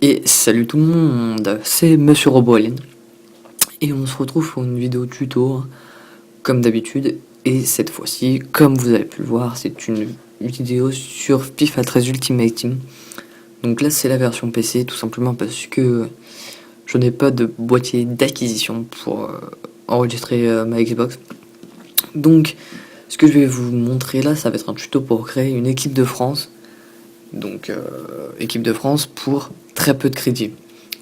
Et salut tout le monde, c'est Monsieur Roboalien et on se retrouve pour une vidéo tuto comme d'habitude. Et cette fois-ci, comme vous avez pu le voir, c'est une vidéo sur FIFA 13 Ultimate Team. Donc là c'est la version PC, tout simplement parce que je n'ai pas de boîtier d'acquisition pour enregistrer ma Xbox. Donc ce que je vais vous montrer là, ça va être un tuto pour créer une équipe de France. Donc équipe de France pour très peu de crédits.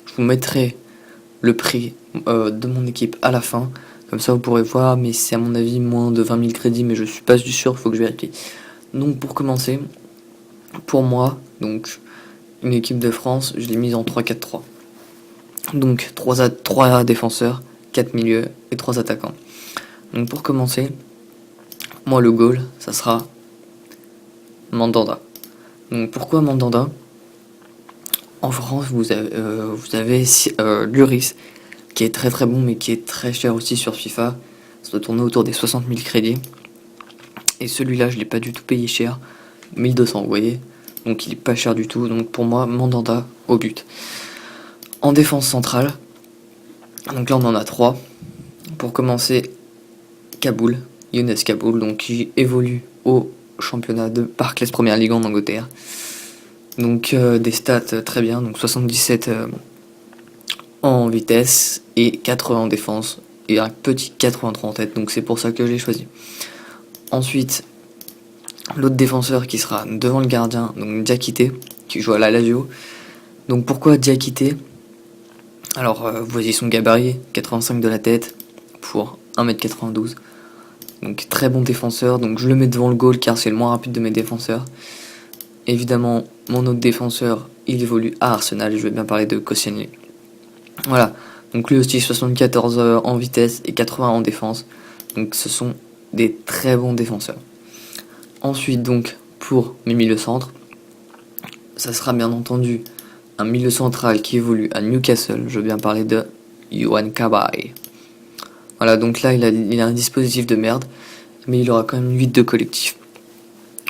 Je vous mettrai le prix de mon équipe à la fin, comme ça vous pourrez voir, mais c'est à mon avis moins de 20 000 crédits, mais je suis pas sûr, il faut que je vérifie. Donc pour commencer, pour moi, donc une équipe de France, je l'ai mise en 3-4-3. Donc 3 défenseurs, 4 milieux et 3 attaquants. Donc pour commencer, moi le goal, ça sera Mandanda. Donc pourquoi Mandanda? En France, vous avez Lloris, qui est très très bon, mais qui est très cher aussi sur FIFA. Ça doit tourner autour des 60 000 crédits. Et celui-là, je l'ai pas du tout payé cher, 1200, vous voyez. Donc il est pas cher du tout. Donc pour moi, Mandanda au but. En défense centrale, donc là on en a 3. Pour commencer, Kaboul, Younes Kaboul, donc qui évolue au championnat de Barclays Premier League en Angleterre. Donc des stats très bien, donc 77 en vitesse et 80 en défense et un petit 83 en tête, donc c'est pour ça que je l'ai choisi. Ensuite, l'autre défenseur qui sera devant le gardien, donc Diakité, qui joue à la Lazio. Donc pourquoi Diakité? Alors voici son gabarit, 85 de la tête pour 1m92. Donc très bon défenseur, donc je le mets devant le goal car c'est le moins rapide de mes défenseurs. Évidemment, mon autre défenseur, il évolue à Arsenal, et je vais bien parler de Koscielny. Voilà, donc lui aussi 74 en vitesse et 80 en défense. Donc ce sont des très bons défenseurs. Ensuite donc pour mes milieux centres, ça sera bien entendu un milieu central qui évolue à Newcastle. Je veux bien parler de Yohan Cabaye. Voilà, donc là il a un dispositif de merde, mais il aura quand même 8 de collectif.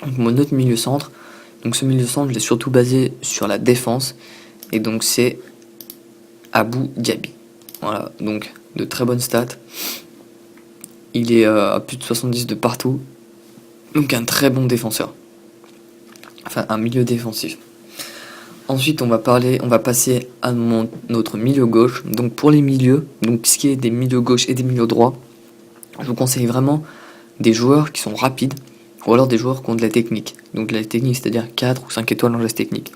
Donc mon autre milieu centre, donc ce milieu centre je l'ai surtout basé sur la défense, et donc c'est Abou Diaby. Voilà, donc de très bonnes stats. Il est à plus de 70 de partout. Donc un très bon défenseur. Enfin un milieu défensif. Ensuite on va passer à notre milieu gauche. Donc pour les milieux, donc ce qui est des milieux gauche et des milieux droits, je vous conseille vraiment des joueurs qui sont rapides, ou alors des joueurs qui ont de la technique. Donc de la technique, c'est-à-dire 4 ou 5 étoiles en geste technique.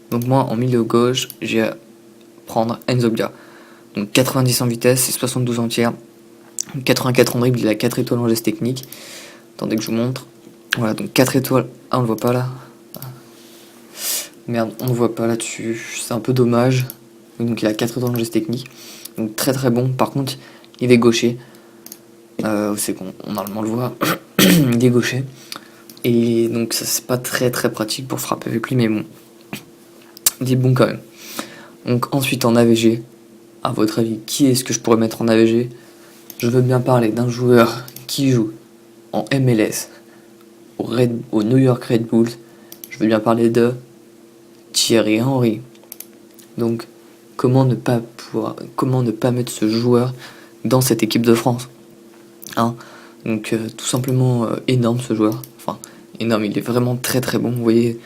Donc moi en milieu gauche, j'ai à prendre Enzo Bia. Donc 90 en vitesse et 72 en tir. 84 en dribble, il a 4 étoiles en geste technique. Attendez que je vous montre. Voilà, donc 4 étoiles. Ah, on le voit pas là. Merde, on le voit pas là-dessus. C'est un peu dommage. Donc il a 4 étoiles en geste technique. Donc très très bon. Par contre, il est gaucher. C'est qu'on normalement le voit. Il est gaucher. Et donc ça c'est pas très très pratique pour frapper avec lui, mais bon. Il est bon quand même. Donc ensuite en AVG, à votre avis, qui est-ce que je pourrais mettre en AVG? Je veux bien parler d'un joueur qui joue en MLS au New York Red Bulls. Je veux bien parler de Thierry Henry. Donc comment ne pas mettre ce joueur dans cette équipe de France, hein? Donc tout simplement énorme ce joueur. Enfin énorme, il est vraiment très très bon. Vous voyez,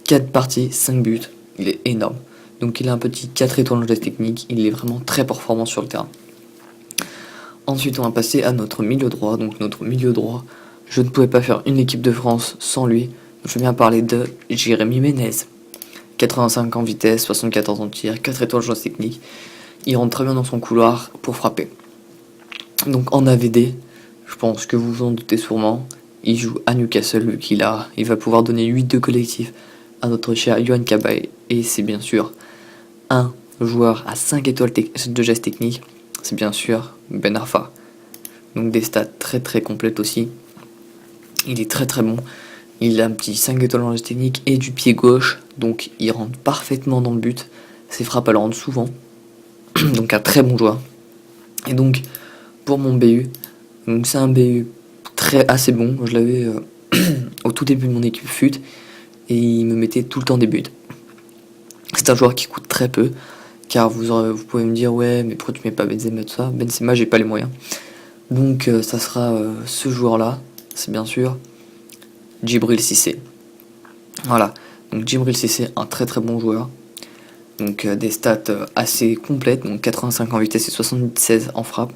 4 parties, 5 buts, il est énorme. Donc il a un petit 4 étoiles en geste technique, il est vraiment très performant sur le terrain. Ensuite on va passer à notre milieu droit. Donc notre milieu droit, je ne pouvais pas faire une équipe de France sans lui. Je veux bien parler de Jérémy Ménez. 85 en vitesse, 74 en tir, 4 étoiles en geste technique. Il rentre très bien dans son couloir pour frapper. Donc en AVD, je pense que vous vous en doutez sûrement, il joue à Newcastle, vu il va pouvoir donner 8 de collectif à notre cher Yohan Cabaye. Et c'est bien sûr un joueur à 5 étoiles de geste technique, c'est bien sûr Ben Arfa. Donc des stats très très complètes aussi. Il est très très bon. Il a un petit 5 étoiles en geste technique et du pied gauche, donc il rentre parfaitement dans le but. Ses frappes elles rentrent souvent. Donc un très bon joueur. Et donc pour mon BU, donc c'est un BU assez bon. Je l'avais au tout début de mon équipe FUT et il me mettait tout le temps des buts. C'est un joueur qui coûte très peu, car vous pouvez me dire ouais mais pourquoi tu mets pas Benzema tout ça. Benzema j'ai pas les moyens. Donc ça sera ce joueur-là, c'est bien sûr Djibril Cissé. Voilà, donc Djibril Cissé, un très très bon joueur. Donc des stats assez complètes, donc 85 en vitesse et 76 en frappe.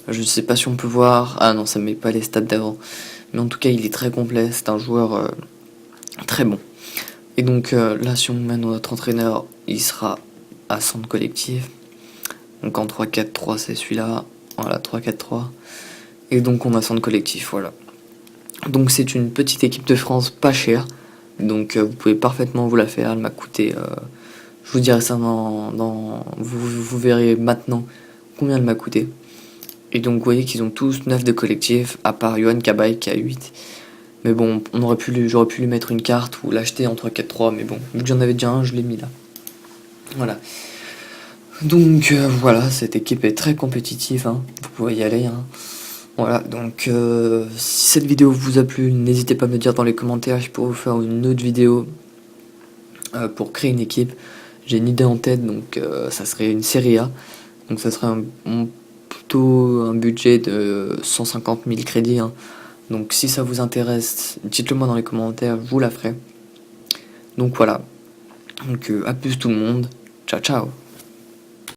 Je ne sais pas si on peut voir, ah non ça met pas les stats d'avant, mais en tout cas il est très complet, c'est un joueur très bon. Et donc là si on met notre entraîneur, il sera à centre collectif. Donc en 3-4-3 c'est celui-là, voilà 3-4-3. Et donc on a centre collectif, voilà. Donc c'est une petite équipe de France pas chère, donc vous pouvez parfaitement vous la faire, elle m'a coûté, je vous dirai ça vous verrez maintenant combien elle m'a coûté. Et donc vous voyez qu'ils ont tous 9 de collectif, à part Yohan Cabaye qui a 8. Mais bon, j'aurais pu lui mettre une carte ou l'acheter en 3-4-3, mais bon, vu que j'en avais déjà un, je l'ai mis là. Voilà. Donc voilà, cette équipe est très compétitive, hein. Vous pouvez y aller. Hein. Voilà, donc si cette vidéo vous a plu, n'hésitez pas à me le dire dans les commentaires, je pourrais vous faire une autre vidéo pour créer une équipe. J'ai une idée en tête, donc ça serait une série A. Donc ça serait plutôt un budget de 150 000 crédits. Hein. Donc si ça vous intéresse, dites-le moi dans les commentaires, je vous la ferai. Donc voilà. Donc à plus tout le monde. Ciao ciao.